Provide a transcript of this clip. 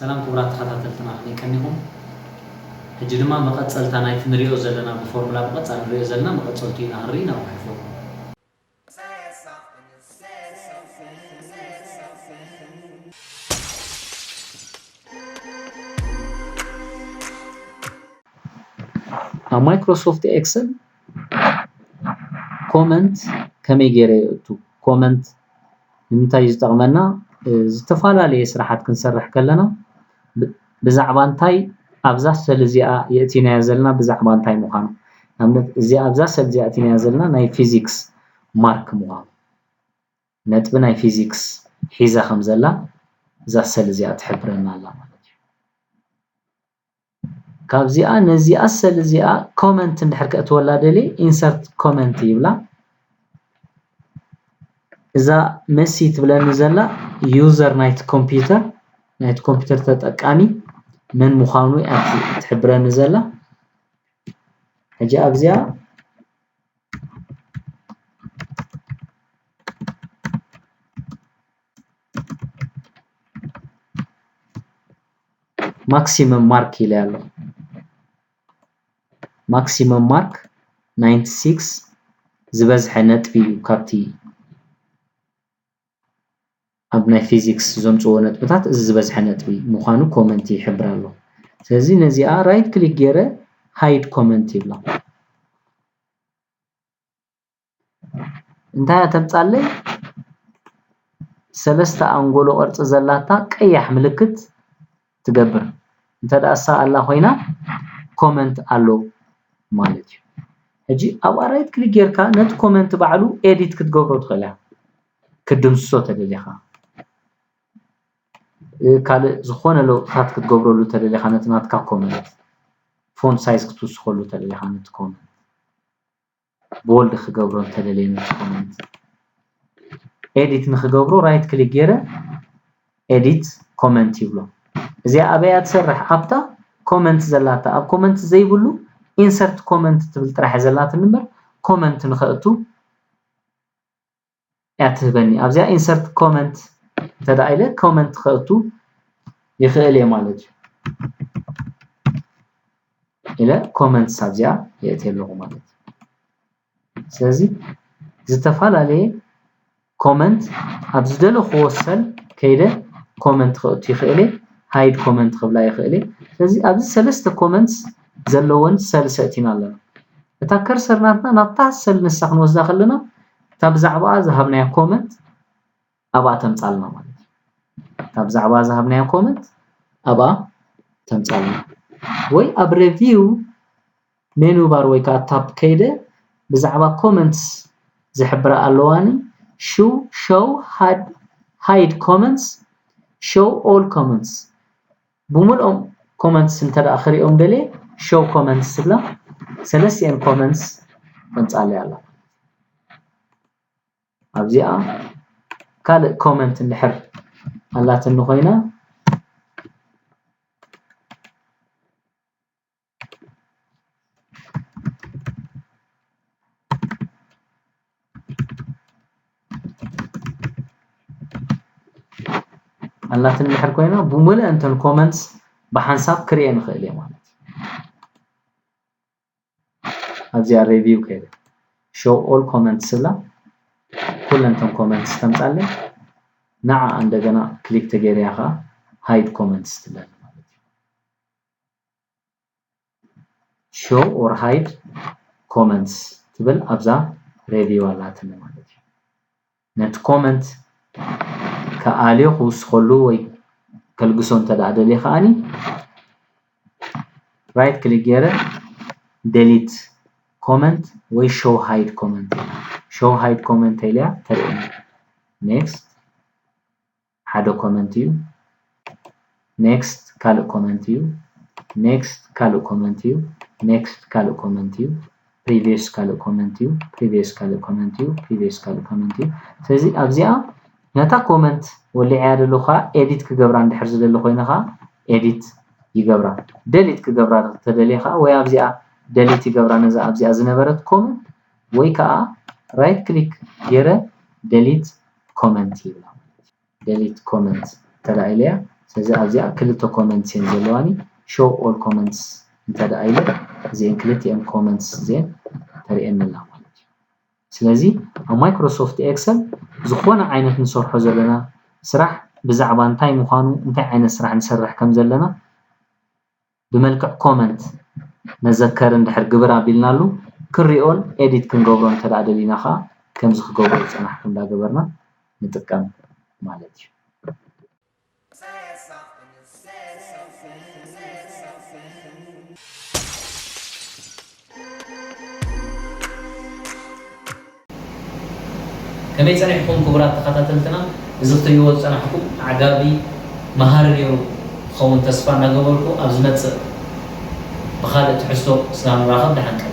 سلام كبرات تخاتلتنا خلي كنيهم هجي دما مقصلتا نايت نريو زلنا بفورمولا مقصل نريو زلنا مقصلتي نهرينا وحفو مايكروسوفت اكسل كومنت كمي غيريتو كومنت نمتاي يستعملنا ዝተፋላለየ ስራሓት ክንሰርሕ ከለና ብዛዕባ እንታይ ኣብዛ ሰል እዚኣ የእቲናያ ዘለና ብዛዕባ እንታይ ምዃኑ ንኣብነት እዚኣ ኣብዛ ሰል እዚኣ እቲናያ ዘለና ናይ ፊዚክስ ማርክ ምዃኑ ነጥቢ ናይ ፊዚክስ ሒዛ ከም ዘላ እዛ ሰል እዚኣ ትሕብረና ኣላ ማለት እዩ ካብዚኣ ነዚኣ ሰል እዚኣ ኮመንት እንድሕር ከእትወላ ደሊ ኢንሰርት ኮመንት ይብላ إذا مسي تبلن زلا يوزر نايت كمبيوتر تتقامي من مخانو تحبرن زلا هجي ابزيا ماكسيمم مارك يلالو ماكسيمم مارك 96 زبزح نطبي كابتي ابنا فيزيكس زمصو نطبታት እዚ ዝበዝሐ ነጥቢ ምዃኑ ኮመንት ይሕብር ኣሎ ስለዚ ነዚኣ ራይት ክሊክ ገይረ ሃይድ ኮመንት ይብላ እንታይ ተምጻለይ ሰለስተ አንጎሎ ቅርጽ ዘላታ ቀያሕ ምልክት ትገብር እንተዳሳ ኣላ ኮይና ኮመንት ኣሎ ማለት እዩ እጂ ኣብ ራይት ክሊክ ጌርካ ነቲ ኮመንት ባዕሉ ኤዲት ክትገብሮ ትኽእላ ክድምስሶ ተደሊኻ ካለ ዝኾነ ለውጥታት ክትገብረሉ ተደሊኻ ነትናትካ ኮመንት ፎንት ሳይዝ ክትውስኸሉ ተደሊኻ ነቲ ኮመንት ቦልድ ክገብሮ ተደሊኻ ነቲ ኮመንት ኤዲት ንኽገብሮ ራይት ክሊክ ገይረ ኤዲት ኮመንት ይብሎ እዚኣ ኣበያ ትሰርሕ ኣብታ ኮመንት ዘላታ ኣብ ኮመንት ዘይብሉ ኢንሰርት ኮመንት ትብል ጥራሕ ዘላታ ንበር ኮመንት ንኽእቱ ያትህበኒ ኣብዚኣ ኢንሰርት ኮመንት ተዳኢለ ኮመንት ክእቱ ይኽእል ማለት እዩ ኢለ ኮመንት ሳብዚኣ የእትየለኹ ማለት ስለዚ ዝተፋላለየ ኮመንት ኣብ ዝደለኹ ወሰን ከይደ ኮመንት ክእቱ ይኽእል ሃይድ ኮመንት ክብላ ይኽእል ስለዚ ኣብዚ ሰለስተ ኮመንትስ ዘለዎን ሰልሰቲና ኣለና እታ ከርሰርናትና ናብታ ሰል ንሳኽ ንወስዳ ከለና ታብ ዛዕባ ዝሃብናያ ኮመንት ኣባ ተምጻልና ማለት ታብ ዛዕባ ዝሃብናያ ኮመንት ኣባ ተምጻልና ወይ ኣብ ሪቪው ሜኑ ባር ወይ ካታብ ከይደ ብዛዕባ ኮመንትስ ዝሕብረ ኣለዋኒ show hide comments show all comments بملኦም comments እንተዳ خريኦም ደለ show comments ብላ ሰለስቲአን comments ተምጻለያ ኣላ ኣብዚኣ ካልእ ኮመንት እንድሕር ኣላትን ኮይና ኣላትን እንድሕር ኮይና ብሙሉእ እንተን ኮመንትስ ብሓንሳብ ክሪኤ ንኽእል እየ ማለት ኣብዚኣ ሪቪው ከይደ show all comments ብላ كلنتم كومنتس تمصالي نع عندنا كليك تجريها هايد كومنتس تلال show or hide comments تبل ابزا ريفيو علاتنا ማለት نت كومنت كالي خوس خلو ወይ كلغسون تدعدل يخاني رايت كليك ገረ delete comment ወይ show hide comment show hide comment إليا ترى next هذا comment you next كالو comment you next كالو comment you next كالو comment you previous كالو comment you previous كالو comment you previous كالو comment you ስለዚህ ኣብዚኣ ነታ comment ወሊዓ ያደለኻ ኤዲት ክገብራ እንድሕር ዘለለ ኮይነኻ ኤዲት ይገብራ delete ክገብራ ተደሊኻ ወይ ኣብዚኣ delete ይገብራ ነዛ ኣብዚኣ ዝነበረት ኮመንት ወይ ከዓ right click ገይረ delete comment ይብላ delete comment ተላኢልያ ስለዚ ኣብዚኣ ክልተ ኮመንት ሴን ዘለዋኒ show all comments እንተዳኢለ እዚን ክልቲአን comments ዜን ተርእየና ማለት እዩ ስለዚ ኣብ ማይክሮሶፍት ኤክሰል ዝኾነ ዓይነት ንሰርሖ ዘለና ስራሕ ብዛዕባ እንታይ ምዃኑ እንታይ ዓይነት ስራሕ ንሰርሕ ከም ዘለና ብመልክዕ ኮመንት መዘከር እንድሕር ግብር ኣቢልናሉ ክሪኦን ኤዲት ክንገብሮን ተዳደሊና ኸ ከምዚ ክገብሮ ፅናሕኩም እንዳገበርና ንጥቀም ማለት እዩ كمي صنعكم كبرات تخاتلتنا اذا تيو صنعكم عقابي مهارنيو خون تسفا نغبركو ابزمت بخالت حسو سلام راخد دحنك